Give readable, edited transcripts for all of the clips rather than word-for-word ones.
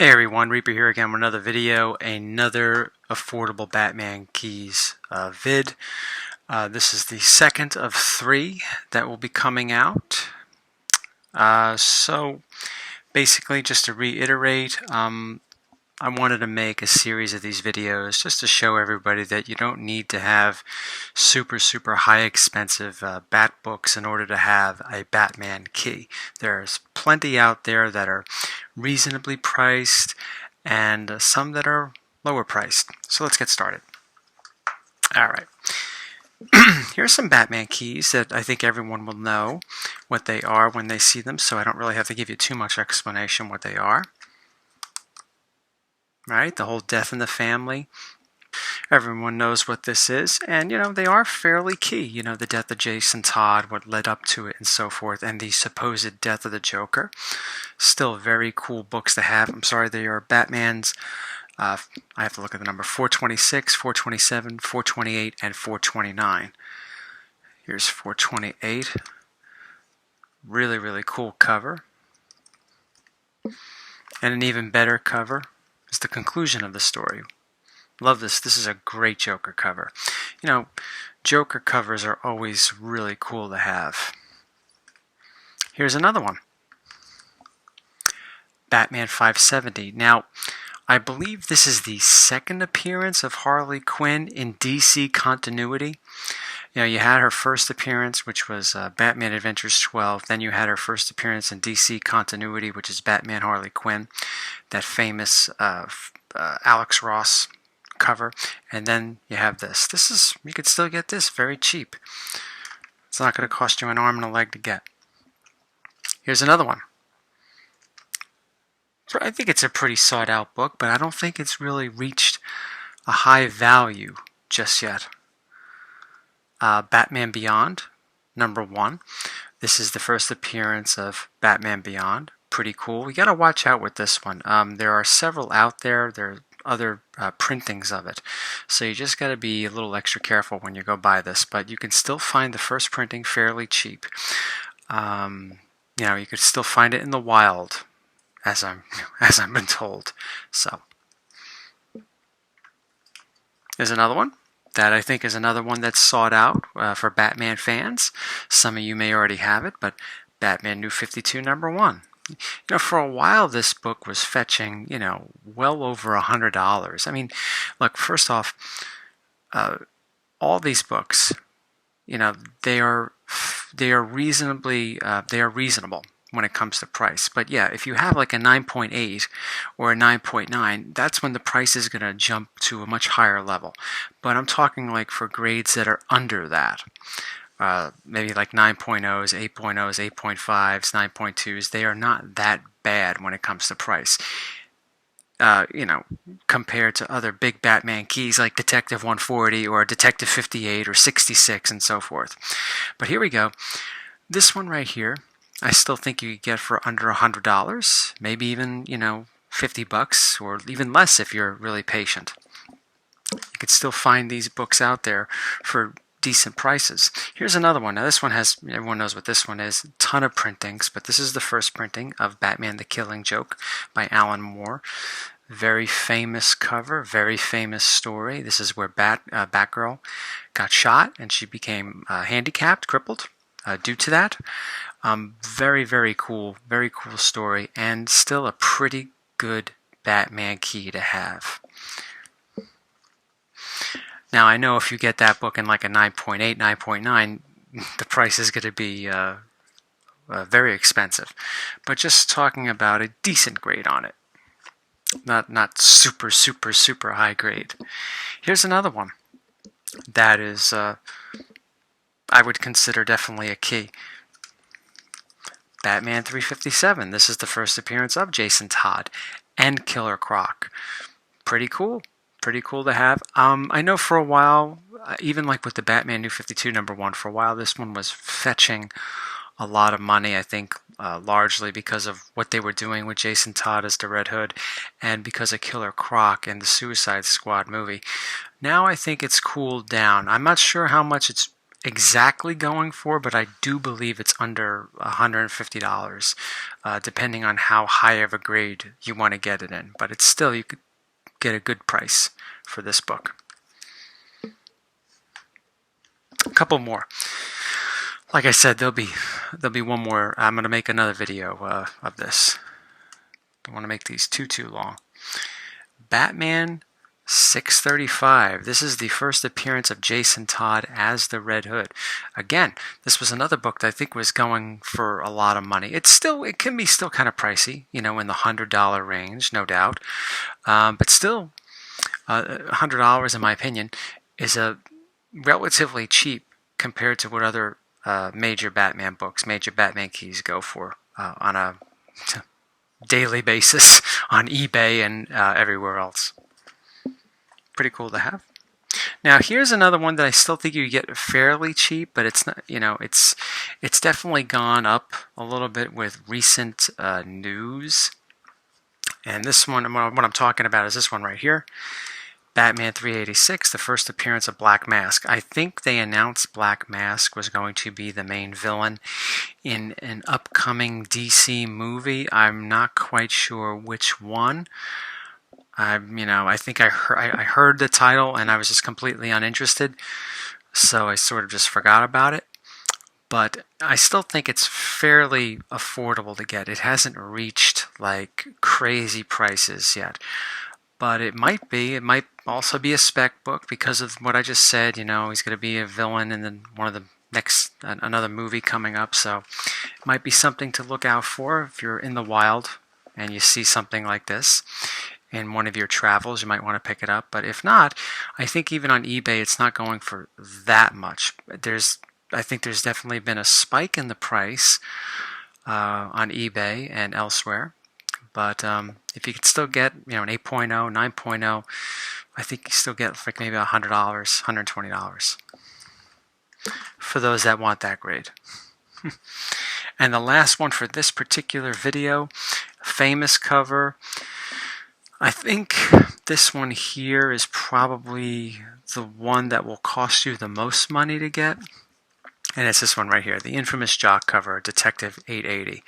Hey everyone, Reaper here again with another video, another affordable Batman Keys vid. This is the second of three that will be coming out. So basically, just to reiterate, I wanted to make a series of these videos just to show everybody that you don't need to have super high expensive bat books in order to have a Batman key. There's plenty out there that are reasonably priced and some that are lower priced. So let's get started. Alright, here's some Batman keys that I think everyone will know what they are when they see them, so I don't really have to give you too much explanation what they are. Right, the whole death in the family. Everyone knows what this is, and they are fairly key. The death of Jason Todd, what led up to it, and so forth, and the supposed death of the Joker. Still very cool books to have. I'm sorry, they are Batman's. I have to look at the number 426, 427, 428, and 429. Here's 428. Really cool cover. And an even better cover is the conclusion of the story. Love this. This is a great Joker cover. Joker covers are always really cool to have. Here's another one. Batman 570. Now, I believe this is the second appearance of Harley Quinn in DC continuity. You had her first appearance, which was Batman Adventures 12. Then you had her first appearance in DC continuity, which is Batman Harley Quinn, that famous Alex Ross cover. And then you have this. You could still get this very cheap. It's not going to cost you an arm and a leg to get. Here's another one. I think it's a pretty sought out book, but I don't think it's really reached a high value just yet. Batman Beyond, number 1. This is the first appearance of Batman Beyond. Pretty cool. We got to watch out with this one. There are several out there. There are other printings of it. So you just got to be a little extra careful when you go buy this. But you can still find the first printing fairly cheap. You could still find it in the wild, as I've been told. So there's another one. That I think is another one that's sought out for Batman fans. Some of you may already have it, but Batman New 52 number 1. For a while this book was fetching, well over $100. I mean, look, first off, all these books, they are reasonable when it comes to price. But yeah, if you have like a 9.8 or a 9.9, that's when the price is going to jump to a much higher level. But I'm talking like for grades that are under that. Maybe like 9.0s, 8.0s, 8.5s, 9.2s. They are not that bad when it comes to price. Compared to other big Batman keys like Detective 140 or Detective 58 or 66 and so forth. But here we go. This one right here, I still think you could get for under $100, maybe even, $50 or even less if you're really patient. You could still find these books out there for decent prices. Here's another one. Now this one has, everyone knows what this one is, a ton of printings, but this is the first printing of Batman the Killing Joke by Alan Moore. Very famous cover, very famous story. This is where Batgirl got shot and she became handicapped, crippled due to that. Very cool story, and still a pretty good Batman key to have. Now I know if you get that book in like a 9.8, 9.9, the price is going to be very expensive. But just talking about a decent grade on it, not super high grade. Here's another one that is I would consider definitely a key. Batman 357. This is the first appearance of Jason Todd and Killer Croc. Pretty cool to have. I know for a while, even like with the Batman New 52 number 1, for a while this one was fetching a lot of money, I think largely because of what they were doing with Jason Todd as the Red Hood and because of Killer Croc and the Suicide Squad movie. Now I think it's cooled down. I'm not sure how much it's exactly going for, but I do believe it's under $150, depending on how high of a grade you want to get it in. But it's still, you could get a good price for this book. A couple more. Like I said, there'll be one more. I'm going to make another video of this. Don't want to make these too long. Batman 635. This is the first appearance of Jason Todd as the Red Hood. Again, this was another book that I think was going for a lot of money. It can be still kind of pricey, in the $100 range, no doubt. But still, $100, in my opinion, is a relatively cheap compared to what other major Batman books, major Batman keys go for on a daily basis on eBay and everywhere else. Pretty cool to have. Now here's another one that I still think you get fairly cheap, but it's not. It's definitely gone up a little bit with recent news. And this one, what I'm talking about is this one right here. Batman 386, the first appearance of Black Mask. I think they announced Black Mask was going to be the main villain in an upcoming DC movie. I'm not quite sure which one. I think I heard the title and I was just completely uninterested, so I sort of just forgot about it. But I still think it's fairly affordable to get. It hasn't reached like crazy prices yet. But it might be. It might also be a spec book because of what I just said. He's going to be a villain in one of the next another movie coming up. So it might be something to look out for if you're in the wild and you see something like this in one of your travels. You might want to pick it up. But if not, I think even on eBay, it's not going for that much. I think there's definitely been a spike in the price on eBay and elsewhere. But if you can still get, an 8.0, 9.0, I think you still get like maybe $100, $120 for those that want that grade. And the last one for this particular video, famous cover. I think this one here is probably the one that will cost you the most money to get. And it's this one right here, the infamous Jock cover, Detective 880.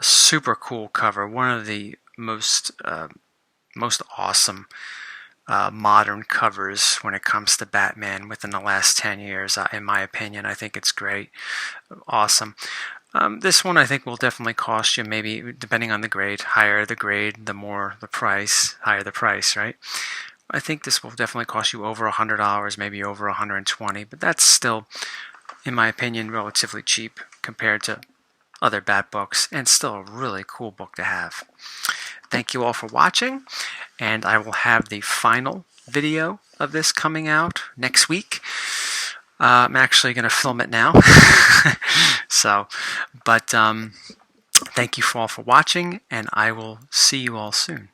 Super cool cover, one of the most awesome modern covers when it comes to Batman within the last 10 years, in my opinion. I think it's great, awesome. This one I think will definitely cost you, maybe depending on the grade. Higher the grade, the more the price, higher the price, right? I think this will definitely cost you over $100, maybe over $120, but that's still, in my opinion, relatively cheap compared to other Bat books, and still a really cool book to have. Thank you all for watching, and I will have the final video of this coming out next week. I'm actually going to film it now. But thank you all for watching, and I will see you all soon.